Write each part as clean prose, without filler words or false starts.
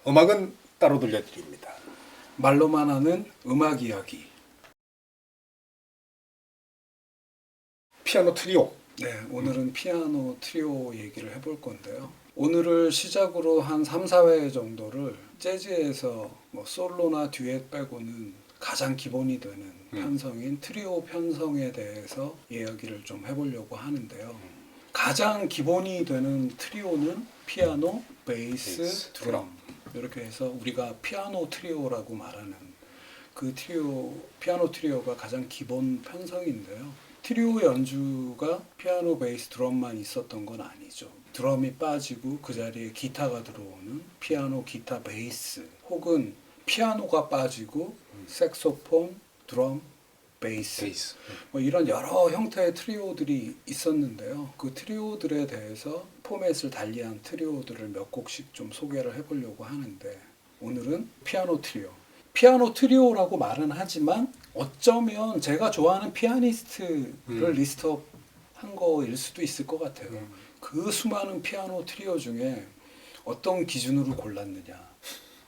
음악은 따로 들려드립니다. 말로만 하는 음악 이야기. 피아노 트리오. 네, 오늘은 피아노 트리오 얘기를 해볼 건데요. 오늘을 시작으로 한 3, 4회 정도를 재즈에서 뭐 솔로나 듀엣 빼고는 가장 기본이 되는 편성인 트리오 편성에 대해서 이야기를 좀 해보려고 하는데요. 가장 기본이 되는 트리오는 피아노, 베이스, 드럼 이렇게 해서 우리가 피아노 트리오라고 말하는 그 트리오, 피아노 트리오가 가장 기본 편성인데요. 트리오 연주가 피아노, 베이스, 드럼만 있었던 건 아니죠. 드럼이 빠지고 그 자리에 기타가 들어오는 피아노, 기타, 베이스, 혹은 피아노가 빠지고 색소폰, 드럼, 베이스. 뭐 이런 여러 형태의 트리오들이 있었는데요. 그 트리오들에 대해서 포맷을 달리한 트리오들을 몇 곡씩 좀 소개를 해보려고 하는데, 오늘은 피아노 트리오. 피아노 트리오라고 말은 하지만 어쩌면 제가 좋아하는 피아니스트를 리스트업한 거일 수도 있을 것 같아요. 그 수많은 피아노 트리오 중에 어떤 기준으로 골랐느냐.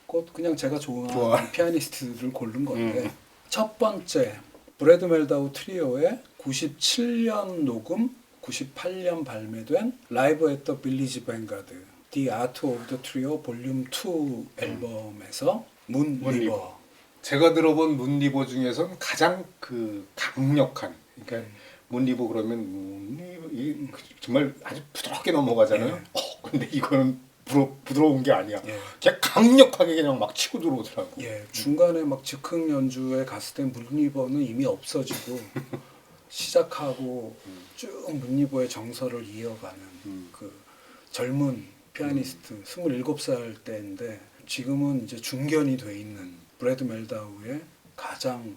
곧 그냥 제가 좋아하는 피아니스트를 고른 건데, 첫 번째 브래드 멜다우 트리오의 97년 녹음, 98년 발매된 라이브 앳 더 빌리지 뱅가드 The Art of the Trio 볼륨 2 앨범에서 문 리버. 제가 들어본 문 리버 중에서는 가장 그 강력한, 그러니까 문 리버 그러면 정말 아주 부드럽게 넘어가잖아요. 근데 이거는 부드러운 게 아니야. 그냥 강력하게 그냥 막 치고 들어오더라고. 중간에 막 즉흥 연주에 갔을 땐 문 리버는 이미 없어지고 시작하고 쭉 문 리버의 정서를 이어가는 그 젊은 피아니스트 27살 때인데, 지금은 이제 중견이 돼 있는 브래드 멜다우의 가장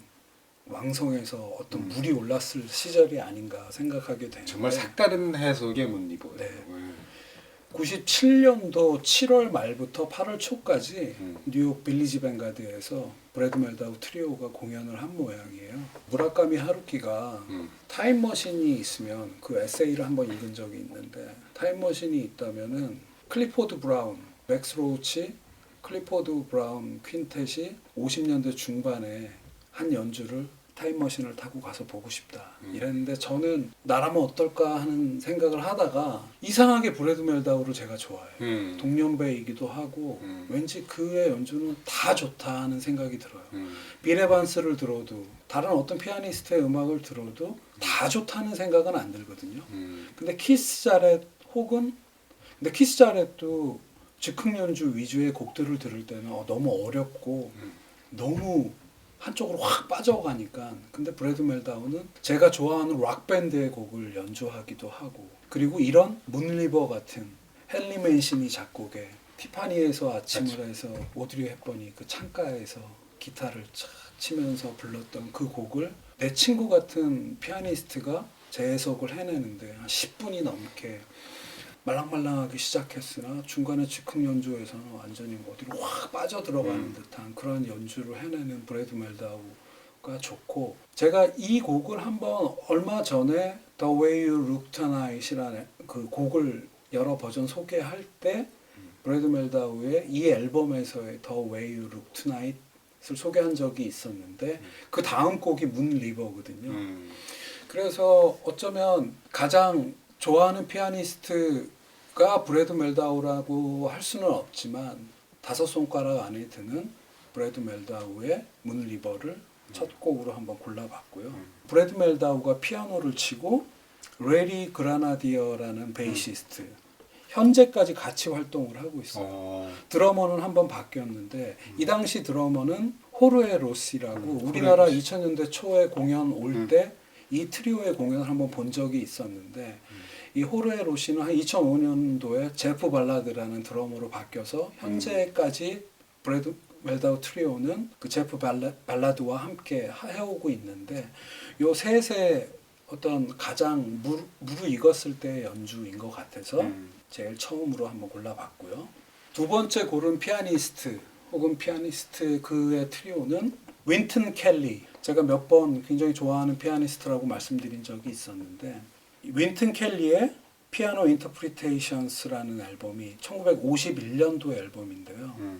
왕성해서 어떤 물이 올랐을 시절이 아닌가 생각하게 되는데, 정말 색다른 해석의 문 리버예요. 97년도 7월 말부터 8월 초까지 뉴욕 빌리지 뱅가드에서 브래드 멜다우 트리오가 공연을 한 모양이에요. 무라카미 하루키가 타임머신이 있으면 그 에세이를 한번 읽은 적이 있는데, 타임머신이 있다면은 클리포드 브라운, 맥스 로우치, 클리포드 브라운 퀸텟이 50년대 중반에 한 연주를 타임머신을 타고 가서 보고 싶다 이랬는데, 저는 나라면 어떨까 하는 생각을 하다가 이상하게 브래드 멜다우를 제가 좋아해요. 동년배이기도 하고 왠지 그의 연주는 다 좋다 하는 생각이 들어요. 빌 에반스를 들어도, 다른 어떤 피아니스트의 음악을 들어도 다 좋다는 생각은 안 들거든요. 근데 키스 자렛 근데 키스 자렛도 즉흥 연주 위주의 곡들을 들을 때는 너무 어렵고 너무 한쪽으로 확 빠져가니까. 근데 브래드 멜다우는 제가 좋아하는 락밴드의 곡을 연주하기도 하고, 그리고 이런 문 리버 같은 헨리 맨신이 작곡에 티파니에서 아침을 해서 오드리 헵번이 그 창가에서 기타를 착 치면서 불렀던 그 곡을 내 친구 같은 피아니스트가 재해석을 해내는데 한 10분이 넘게 말랑말랑하게 시작했으나 중간에 즉흥 연주에서는 완전히 어디로 확 빠져들어가는 듯한 그런 연주를 해내는 브래드 멜다우가 좋고, 제가 이 곡을 한번 얼마 전에 The Way You Look Tonight이라는 그 곡을 여러 버전 소개할 때 브래드 멜다우의 이 앨범에서의 The Way You Look Tonight을 소개한 적이 있었는데, 그 다음 곡이 문 리버거든요. 그래서 어쩌면 가장 좋아하는 피아니스트가 브래드 멜다우라고 할 수는 없지만, 5손가락 안에 드는 브래드 멜다우의 문 리버를 첫 곡으로 한번 골라봤고요. 브래드 멜다우가 피아노를 치고 레리 그라나디어라는 베이시스트, 현재까지 같이 활동을 하고 있어요. 드러머는 한번 바뀌었는데 이 당시 드러머는 호르헤 로시라고 우리나라 2000년대 초에 공연 올 때 이 트리오의 공연을 한번 본 적이 있었는데, 이 호르헤 로시는 한 2005년도에 제프 발라드라는 드러머로 바뀌어서 현재까지 브래드 멜다우 트리오는 그 제프 발라드와 함께 해오고 있는데, 요 셋의 어떤 가장 무르익었을 때의 연주인 것 같아서 제일 처음으로 한번 골라봤고요. 두 번째 고른 피아니스트 혹은 피아니스트 그의 트리오는 윈튼 켈리. 제가 몇 번 굉장히 좋아하는 피아니스트라고 말씀드린 적이 있었는데, 윈튼 켈리의 피아노 인터프리테이션스라는 앨범이 1951년도 앨범인데요.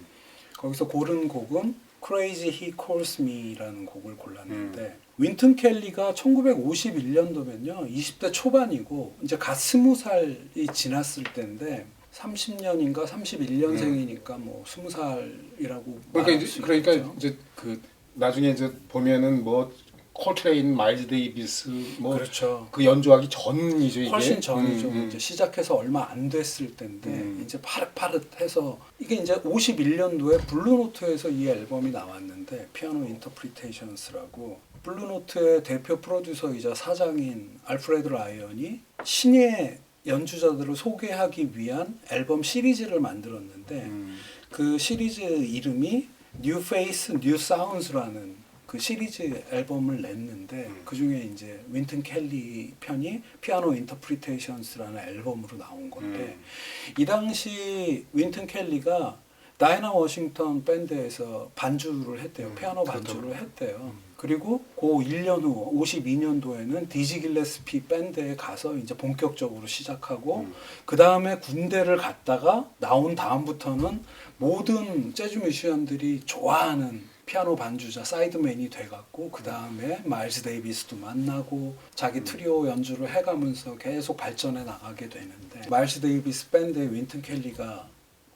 거기서 고른 곡은 Crazy He Calls Me라는 곡을 골랐는데 윈튼 켈리가 1951년도면요 20대 초반이고 이제 갓 20살이 지났을 때인데 30년인가 31년생이니까 뭐 20살이라고 그러니까 이제 그 나중에 이제 보면은 뭐 콜트레인, 마일즈 데이비스 뭐 그렇죠. 그 연주하기 전이죠 이게. 훨씬 전이죠. 이제 시작해서 얼마 안 됐을 때인데 이제 파릇파릇해서 이게 이제 51년도에 블루노트에서 이 앨범이 나왔는데 피아노 인터프리테이션스라고 블루노트의 대표 프로듀서이자 사장인 알프레드 라이언이 신예 연주자들을 소개하기 위한 앨범 시리즈를 만들었는데 그 시리즈 이름이 New Face, New Sounds라는 그 시리즈 앨범을 냈는데 그 중에 이제 윈튼 켈리 편이 피아노 인터프리테이션스라는 앨범으로 나온 건데 이 당시 윈튼 켈리가 다이나 워싱턴 밴드에서 반주를 했대요. 피아노 반주를 했대요. 그리고 그 1년 후 52년도에는 디지 길레스피 밴드에 가서 이제 본격적으로 시작하고 그 다음에 군대를 갔다가 나온 다음부터는 모든 재즈 뮤지션들이 좋아하는 피아노 반주자 사이드맨이 돼갖고 그 다음에 마일스 데이비스도 만나고 자기 트리오 연주를 해가면서 계속 발전해 나가게 되는데 마일스 데이비스 밴드의 윈튼 켈리가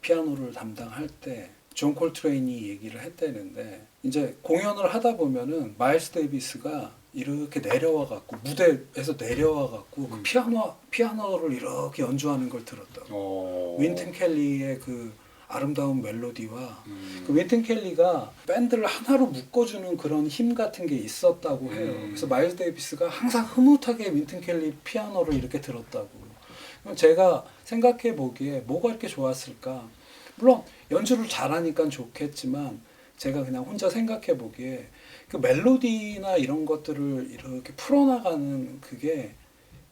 피아노를 담당할 때 존 콜트레인이 얘기를 했다는데 이제 공연을 하다 보면은 마일스 데이비스가 이렇게 내려와갖고 무대에서 내려와갖고 그 피아노를 이렇게 연주하는 걸 들었다고. 윈튼 켈리의 그 아름다운 멜로디와 그 윈튼 켈리가 밴드를 하나로 묶어주는 그런 힘 같은 게 있었다고 해요. 그래서 마일스 데이비스가 항상 흐뭇하게 윈튼 켈리 피아노를 이렇게 들었다고. 그럼 제가 생각해 보기에 뭐가 이렇게 좋았을까? 물론 연주를 잘하니까 좋겠지만 제가 그냥 혼자 생각해 보기에 그 멜로디나 이런 것들을 이렇게 풀어나가는 그게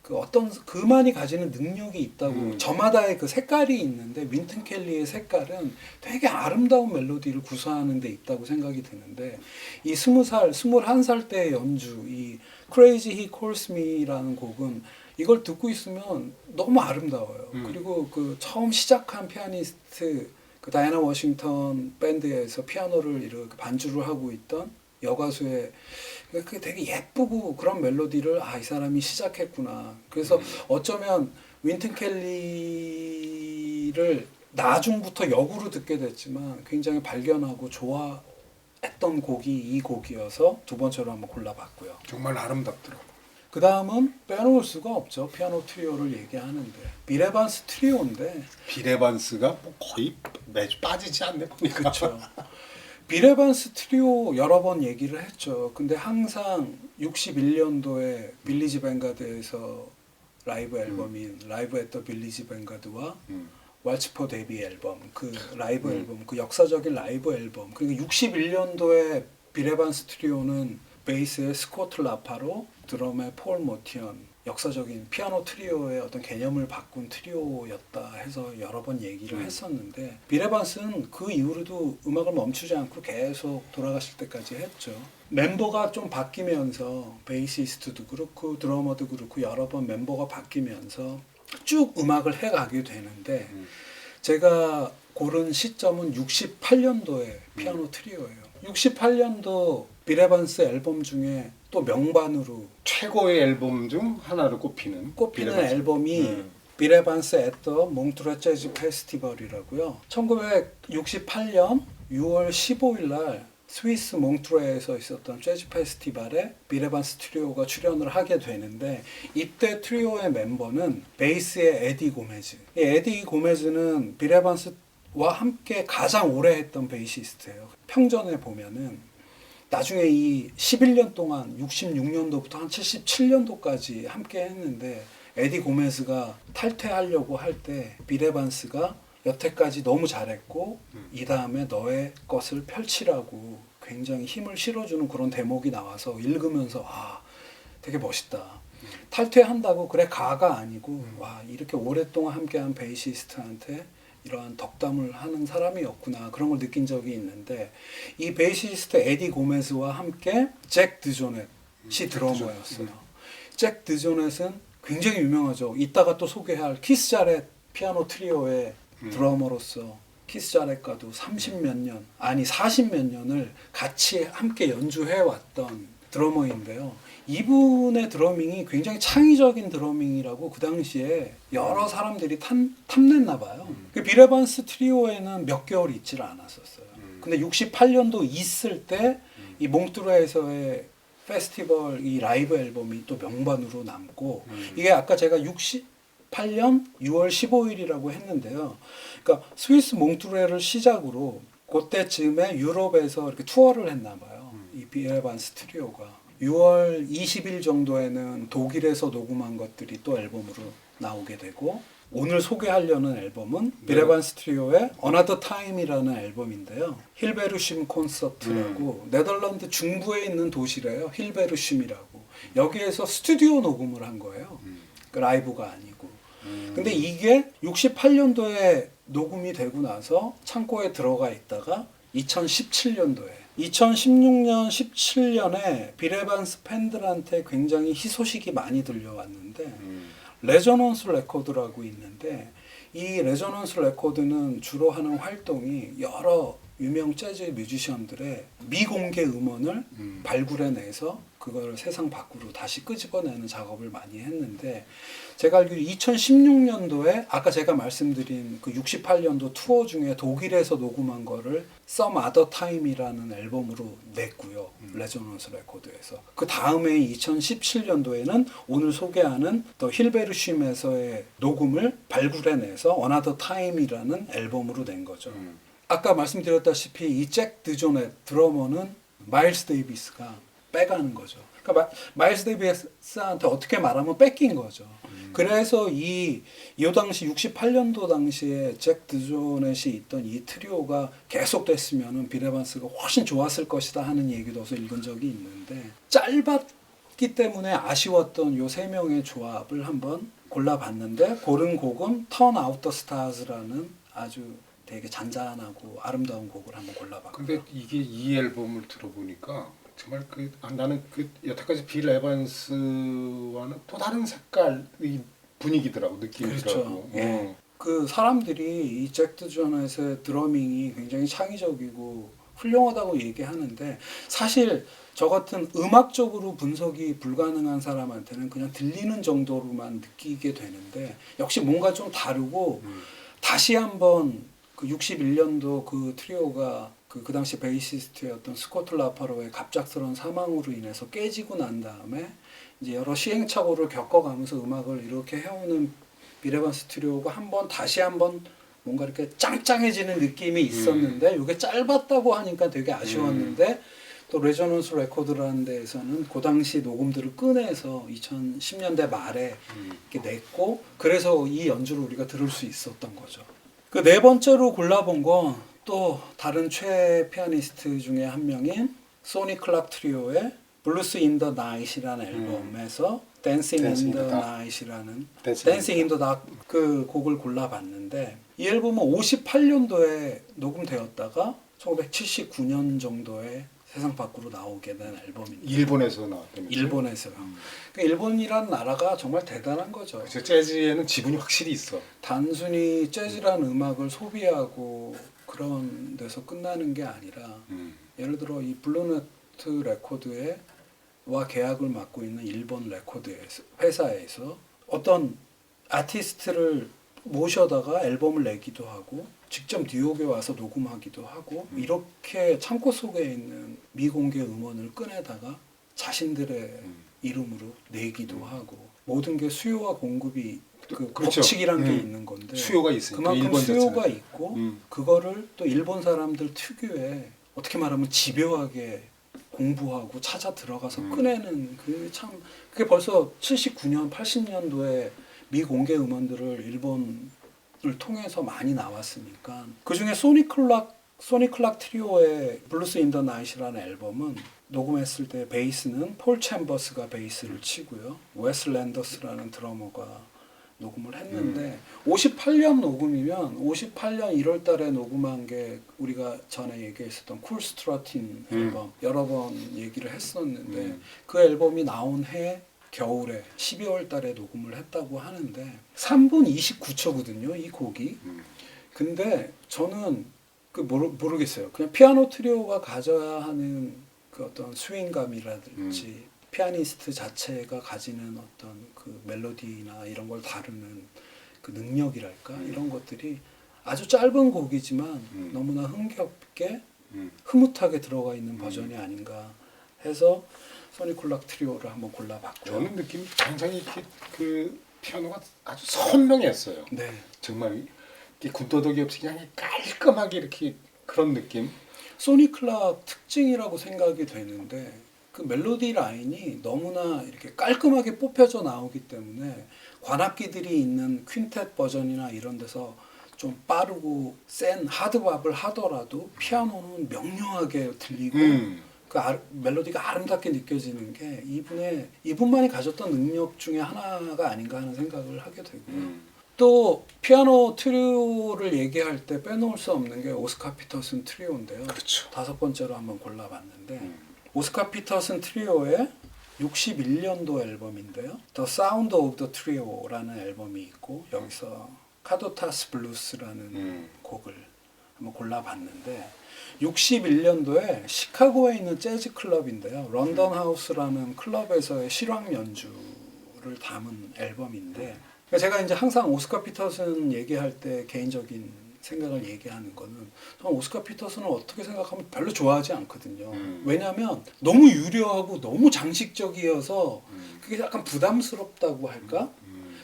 그 어떤 그만이 가지는 능력이 있다고 저마다의 그 색깔이 있는데 윈튼 켈리의 색깔은 되게 아름다운 멜로디를 구사하는 데 있다고 생각이 드는데 이 20살, 21살 때의 연주 이 Crazy He Calls Me라는 곡은 이걸 듣고 있으면 너무 아름다워요. 그리고 그 처음 시작한 피아니스트 그 다이나 워싱턴 밴드에서 피아노를 이렇게 반주를 하고 있던 여가수의 그게 되게 예쁘고 그런 멜로디를 이 사람이 시작했구나. 그래서 어쩌면 윈튼 켈리를 나중부터 역으로 듣게 됐지만 굉장히 발견하고 좋아했던 곡이 이 곡이어서 두 번째로 한번 골라봤고요. 정말 아름답더라고. 그 다음은 빼놓을 수가 없죠. 피아노 트리오를 얘기하는데 빌 에반스 트리오인데 빌 에반스가 뭐 거의 매주 빠지지 않네 보니까. 그렇죠. 빌 에반스 트리오 여러 번 얘기를 했죠. 근데 항상 61년도에 빌리지 뱅가드에서 라이브 앨범인 라이브 앳 더 빌리지 뱅가드와 왈츠 포 데뷔 앨범 그 라이브 앨범 그 역사적인 라이브 앨범 그리고 61년도에 빌 에반스 트리오는 베이스의 스코트 라파로 드럼의 폴 모티언 역사적인 피아노 트리오의 어떤 개념을 바꾼 트리오였다 해서 여러 번 얘기를 했었는데 빌 에반스는 그 이후로도 음악을 멈추지 않고 계속 돌아가실 때까지 했죠. 멤버가 좀 바뀌면서 베이시스트도 그렇고 드러머도 그렇고 여러 번 멤버가 바뀌면서 쭉 음악을 해가게 되는데 제가 고른 시점은 68년도의 피아노 트리오예요. 68년도 빌 에반스 앨범 중에 또 명반으로 최고의 앨범 중 하나로 꼽히는 앨범이 빌 에반스 앳 더 몽트레 재즈 페스티벌이라고요. 1968년 6월 15일 날 스위스 몽트레에서 있었던 재즈 페스티벌에 빌 에반스 트리오가 출연을 하게 되는데 이때 트리오의 멤버는 베이스의 에디 고메즈. 이 에디 고메즈는 빌 에반스와 함께 가장 오래 했던 베이시스트예요. 평전에 보면은 나중에 이 11년 동안 66년도부터 한 77년도까지 함께 했는데 에디 고메즈가 탈퇴하려고 할 때 빌 에반스가 여태까지 너무 잘했고 이 다음에 너의 것을 펼치라고 굉장히 힘을 실어주는 그런 대목이 나와서 읽으면서 되게 멋있다. 탈퇴한다고 그래 가가 아니고 와 이렇게 오랫동안 함께한 베이시스트한테 이러한 덕담을 하는 사람이었구나 그런 걸 느낀 적이 있는데 이 베이시스트 에디 고메즈와 함께 잭 드조넷이 드러머였어요. 잭 드조넷은 굉장히 유명하죠. 이따가 또 소개할 키스 자렛 피아노 트리오의 드러머로서 키스 자렛과도 30몇 년, 아니 40몇 년을 같이 함께 연주해왔던 드러머인데요. 이분의 드러밍이 굉장히 창의적인 드러밍이라고 그 당시에 여러 사람들이 탐냈나 봐요. 빌 에반스 트리오에는 몇 개월 있지를 않았었어요. 근데 68년도 있을 때 이 몽트레에서의 페스티벌 이 라이브 앨범이 또 명반으로 남고 이게 아까 제가 68년 6월 15일이라고 했는데요. 그러니까 스위스 몽트레를 시작으로 그때쯤에 유럽에서 이렇게 투어를 했나 봐요. 이 빌 에반스 트리오가 6월 20일 정도에는 독일에서 녹음한 것들이 또 앨범으로 나오게 되고 오늘 소개하려는 앨범은 빌 에반스 트리오의 Another Time이라는 앨범인데요. 힐베르슘 콘서트라고 네덜란드 중부에 있는 도시래요. 힐베르슘이라고. 여기에서 스튜디오 녹음을 한 거예요. 그 라이브가 아니고. 근데 이게 68년도에 녹음이 되고 나서 창고에 들어가 있다가 2016년 17년에 빌 에반스 팬들한테 굉장히 희소식이 많이 들려왔는데 레저넌스 레코드라고 있는데 이 레저넌스 레코드는 주로 하는 활동이 여러 유명 재즈 뮤지션들의 미공개 음원을 발굴해내서 그걸 세상 밖으로 다시 끄집어내는 작업을 많이 했는데 제가 알기로 2016년도에 아까 제가 말씀드린 그 68년도 투어 중에 독일에서 녹음한 거를 Some Other Time이라는 앨범으로 냈고요. 레저넌스 레코드에서. 그 다음에 2017년도에는 오늘 소개하는 더 힐베르슘에서의 녹음을 발굴해내서 Another Time이라는 앨범으로 낸 거죠. 아까 말씀드렸다시피 이 잭 드존의 드러머는 마일스 데이비스가 빼가는 거죠. 그러니까 마일스 데이비스한테 어떻게 말하면 뺏긴 거죠. 그래서 이 당시 68년도 당시에 잭 드조넷이 있던 이 트리오가 계속됐으면 빌 에반스가 훨씬 좋았을 것이다 하는 얘기도 어서 읽은 적이 있는데 짧았기 때문에 아쉬웠던 요 세 명의 조합을 한번 골라봤는데 고른 곡은 Turn Out the Stars라는 아주 되게 잔잔하고 아름다운 곡을 한번 골라봤고요. 근데 이게 이 앨범을 들어보니까 정말 나는 여태까지 빌 에반스와는 또 다른 색깔의 분위기더라고 느낌이더라고. 그렇죠. 예. 그 사람들이 이 잭 드조넷의 드러밍이 굉장히 창의적이고 훌륭하다고 얘기하는데 사실 저 같은 음악적으로 분석이 불가능한 사람한테는 그냥 들리는 정도로만 느끼게 되는데 역시 뭔가 좀 다르고 다시 한번 그 61년도 그 트리오가 그 당시 베이시스트였던 스코트 라파로의 갑작스러운 사망으로 인해서 깨지고 난 다음에 이제 여러 시행착오를 겪어가면서 음악을 이렇게 해오는 빌 에반스 트리오가 다시 한번 뭔가 이렇게 짱짱해지는 느낌이 있었는데 이게 짧았다고 하니까 되게 아쉬웠는데 또 레저넌스 레코드라는 데에서는 그 당시 녹음들을 꺼내서 2010년대 말에 이렇게 냈고 그래서 이 연주를 우리가 들을 수 있었던 거죠. 그 네 번째로 골라본 건 또 다른 최 피아니스트 중에 한 명인 소니 클락 트리오의 블루스 인 더 나잇이라는 앨범에서 댄싱 인 더 나잇이라는 댄싱 인 더 닥 그 곡을 골라봤는데 이 앨범은 58년도에 녹음되었다가 1979년 정도에 세상 밖으로 나오게 된 앨범입니다. 일본에서 나왔다면서요? 일본에서요. 그러니까 일본이라는 나라가 정말 대단한 거죠. 그렇죠. 재즈에는 지분이 확실히 있어. 단순히 재즈라는 음악을 소비하고 그런 데서 끝나는 게 아니라 예를 들어 이 블루노트 레코드와 계약을 맡고 있는 일본 레코드 회사에서 어떤 아티스트를 모셔다가 앨범을 내기도 하고 직접 뉴욕에 와서 녹음하기도 하고 이렇게 창고 속에 있는 미공개 음원을 꺼내다가 자신들의 이름으로 내기도 하고 모든 게 수요와 공급이 그 그렇죠. 법칙이란 게 있는 건데 수요가 있으니까 그만큼 일본 수요가 자체는. 있고 그거를 또 일본 사람들 특유의 어떻게 말하면 집요하게 공부하고 찾아 들어가서 꺼내는 그게 벌써 79년 80년도에 미공개 음원들을 일본을 통해서 많이 나왔으니까 그중에 소니 클락 트리오의 블루스 인 더 나잇이라는 앨범은 녹음했을 때 베이스는 폴 챔버스가 베이스를 치고요. 웨스 랜더스라는 드러머가 녹음을 했는데 58년 녹음이면 58년 1월 달에 녹음한 게 우리가 전에 얘기했었던 쿨 스트러틴 앨범 여러 번 얘기를 했었는데 그 앨범이 나온 해 겨울에 12월 달에 녹음을 했다고 하는데 3분 29초거든요, 이 곡이. 근데 저는 모르겠어요. 그냥 피아노 트리오가 가져야 하는 그 어떤 스윙감이라든지 피아니스트 자체가 가지는 어떤 그 멜로디나 이런 걸 다루는 그 능력이랄까 이런 것들이 아주 짧은 곡이지만 너무나 흥겹게 흐뭇하게 들어가 있는 버전이 아닌가 해서 소니콜락 트리오를 한번 골라봤고요. 저는 느낌이 굉장히 이렇게 그 피아노가 아주 선명했어요. 네. 정말 이렇게 군더더기 없이 그냥 깔끔하게 이렇게 그런 느낌. 소니클락 특징이라고 생각이 되는데 그 멜로디 라인이 너무나 이렇게 깔끔하게 뽑혀져 나오기 때문에 관악기들이 있는 퀸텟 버전이나 이런 데서 좀 빠르고 센 하드밥을 하더라도 피아노는 명료하게 들리고 멜로디가 아름답게 느껴지는 게 이분만이 가졌던 능력 중에 하나가 아닌가 하는 생각을 하게 되고요. 또 피아노 트리오를 얘기할 때 빼놓을 수 없는 게 오스카 피터슨 트리오인데요. 그렇죠. 5번째로 한번 골라봤는데 오스카 피터슨 트리오의 61년도 앨범인데요. The Sound of the Trio라는 앨범이 있고 여기서 카도타스 블루스라는 곡을 한번 골라봤는데 61년도에 시카고에 있는 재즈 클럽인데요. 런던 하우스라는 클럽에서의 실황 연주를 담은 앨범인데 제가 이제 항상 오스카 피터슨 얘기할 때 개인적인 생각을 얘기하는 거는 저는 오스카 피터슨을 어떻게 생각하면 별로 좋아하지 않거든요. 왜냐하면 너무 유려하고 너무 장식적이어서 그게 약간 부담스럽다고 할까?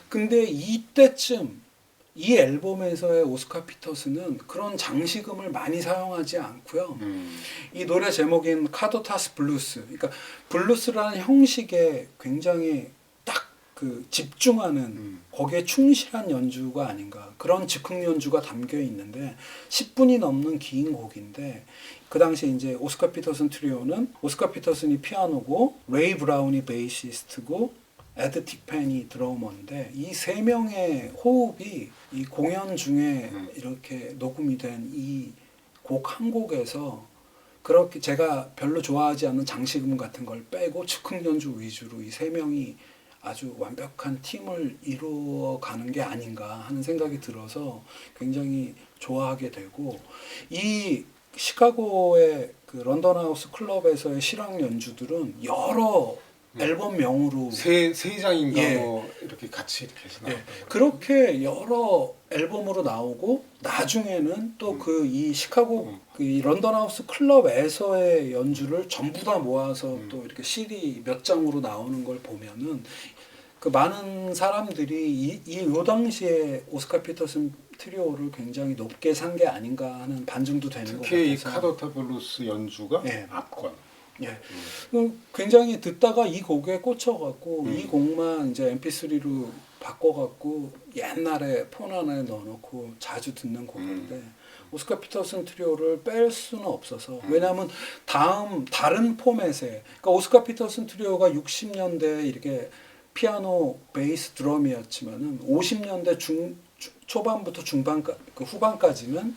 근데 이때쯤 이 앨범에서의 오스카 피터슨은 그런 장식음을 많이 사용하지 않고요. 이 노래 제목인 카도타스 블루스, 그러니까 블루스라는 형식에 굉장히 딱 그 집중하는 거기에 충실한 연주가 아닌가 그런 즉흥 연주가 담겨 있는데 10분이 넘는 긴 곡인데 그 당시 이제 오스카 피터슨 트리오는 오스카 피터슨이 피아노고 레이 브라운이 베이시스트고 에드 틱펜이 드러머인데 이 세 명의 호흡이 이 공연 중에 이렇게 녹음이 된 이 곡 한 곡에서 그렇게 제가 별로 좋아하지 않는 장식음 같은 걸 빼고 즉흥 연주 위주로 이 세 명이 아주 완벽한 팀을 이루어가는 게 아닌가 하는 생각이 들어서 굉장히 좋아하게 되고 이 시카고의 그 런던 하우스 클럽에서의 실황 연주들은 여러 앨범명으로 세 장인가 예. 뭐 이렇게 같이 이렇게 해서 예, 나왔다고 그렇게 여러 앨범으로 나오고 나중에는 또 그 이 시카고 그 이 런던 하우스 클럽에서의 연주를 전부 다 모아서 또 이렇게 CD 몇 장으로 나오는 걸 보면은 그 많은 사람들이 요 당시에 오스카 피터슨 트리오를 굉장히 높게 산 게 아닌가 하는 반증도 되는 것 특히 이 같아서 카도타 블루스 연주가 예. 압권. 예. 굉장히 듣다가 이 곡에 꽂혀갖고 이 곡만 이제 MP3로 바꿔갖고 옛날에 폰 안에 넣어놓고 자주 듣는 곡인데 오스카 피터슨 트리오를 뺄 수는 없어서 왜냐하면 다른 포맷에 그러니까 오스카 피터슨 트리오가 60년대 이렇게 피아노, 베이스, 드럼이었지만은 50년대 초반부터 그 후반까지는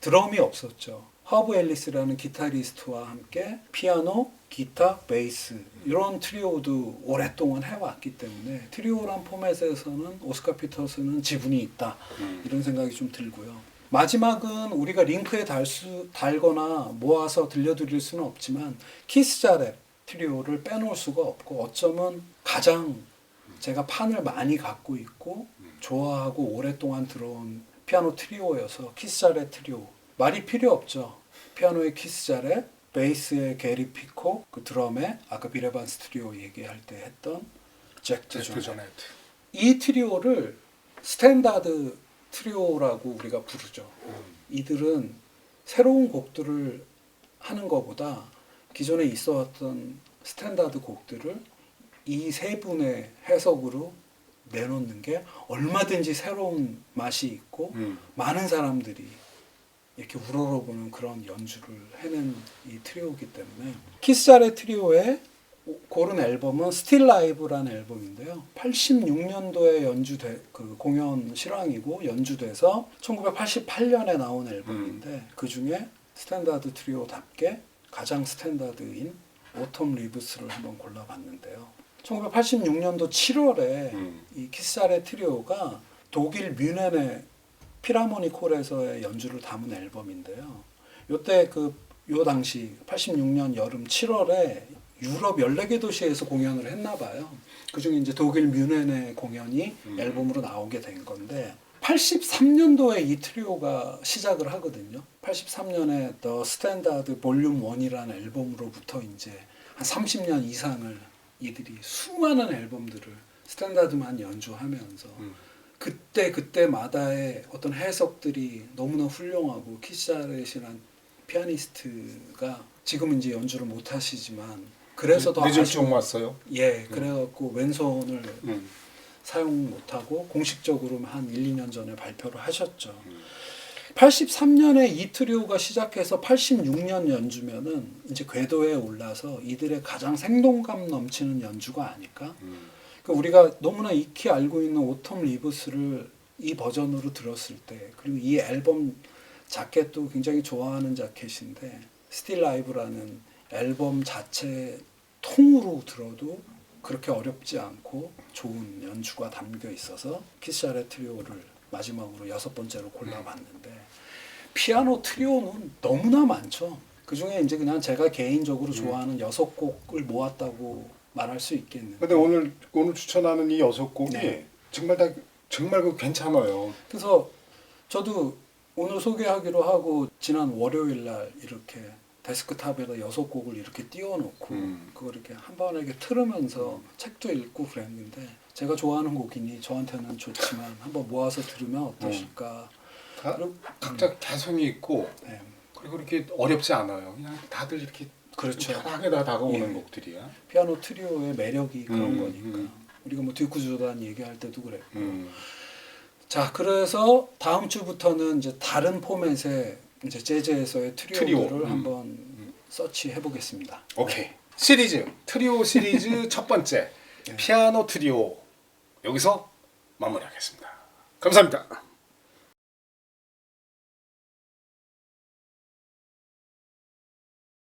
드럼이 없었죠. 허브 앨리스라는 기타리스트와 함께 피아노, 기타, 베이스 이런 트리오도 오랫동안 해왔기 때문에 트리오란 포맷에서는 오스카 피터슨은 지분이 있다 이런 생각이 좀 들고요. 마지막은 우리가 링크에 달거나 모아서 들려드릴 수는 없지만 키스 자렛 트리오를 빼놓을 수가 없고 어쩌면 가장 제가 판을 많이 갖고 있고 좋아하고 오랫동안 들어온 피아노 트리오여서 키스 자렛 트리오 말이 필요 없죠. 피아노의 키스 자렛, 베이스의 게리 피코, 그 드럼의 아까 빌 에반스 트리오 얘기할 때 했던 잭 드조넷. 이 트리오를 스탠다드 트리오라고 우리가 부르죠. 이들은 새로운 곡들을 하는 것보다 기존에 있어왔던 스탠다드 곡들을 이 세 분의 해석으로 내놓는 게 얼마든지 새로운 맛이 있고 많은 사람들이 이렇게 우러러보는 그런 연주를 해낸 이 트리오이기 때문에 키스 자렛 트리오의 고른 앨범은 스틸 라이브라는 앨범인데요. 86년도에 그 공연 실황이고 연주돼서 1988년에 나온 앨범인데 그 중에 스탠다드 트리오답게 가장 스탠다드인 오텀 리브스를 한번 골라봤는데요. 1986년도 7월에 이 키스 자렛 트리오가 독일 뮌헨에 필하모닉 홀에서의 연주를 담은 앨범인데요. 요때 요 당시 86년 여름 7월에 유럽 14개 도시에서 공연을 했나 봐요. 그중에 이제 독일 뮌헨의 공연이 앨범으로 나오게 된 건데 83년도에 이 트리오가 시작을 하거든요. 83년에 The Standard Volume 1이라는 앨범으로부터 이제 한 30년 이상을 이들이 수많은 앨범들을 스탠다드만 연주하면서 그때마다의 어떤 해석들이 너무나 훌륭하고 키샤렛이란 피아니스트가 지금은 이제 연주를 못 하시지만 그래서 더 늦은 쪽 왔어요. 예, 그래갖고 왼손을 사용 못하고 공식적으로 한 1, 2년 전에 발표를 하셨죠. 83년에 이 트리오가 시작해서 86년 연주면은 이제 궤도에 올라서 이들의 가장 생동감 넘치는 연주가 아닐까? 그러니까 우리가 너무나 익히 알고 있는 오텀 리브스를 이 버전으로 들었을 때, 그리고 이 앨범 자켓도 굉장히 좋아하는 자켓인데 스틸 라이브라는 앨범 자체 통으로 들어도 그렇게 어렵지 않고 좋은 연주가 담겨 있어서 키샤렛 트리오를 마지막으로 6번째로 골라봤는데 피아노 트리오는 너무나 많죠. 그 중에 이제 그냥 제가 개인적으로 좋아하는 6곡을 모았다고 말할 수 있겠는데. 근데 오늘 추천하는 이 6곡이 네. 정말 그 괜찮아요. 그래서 저도 오늘 소개하기로 하고 지난 월요일 날 이렇게 데스크탑에다 6곡을 이렇게 띄워놓고 그걸 이렇게 한 번에 이렇게 틀으면서 책도 읽고 그랬는데 제가 좋아하는 곡이니 저한테는 좋지만 한번 모아서 들으면 어떠실까. 각자 개성이 있고 네. 그리고 이렇게 어렵지 않아요. 그냥 다들 이렇게 그렇죠. 편하게 다 다가오는 예. 곡들이야. 피아노 트리오의 매력이 그런 거니까. 우리가 뭐 듀크 조단 얘기할 때도 그랬고. 자, 그래서 다음 주부터는 이제 다른 포맷의 이제 재즈에서의 트리오들을 한번 서치해 보겠습니다. 오케이. 시리즈 트리오 시리즈 첫 번째 네. 피아노 트리오 여기서 마무리하겠습니다. 감사합니다.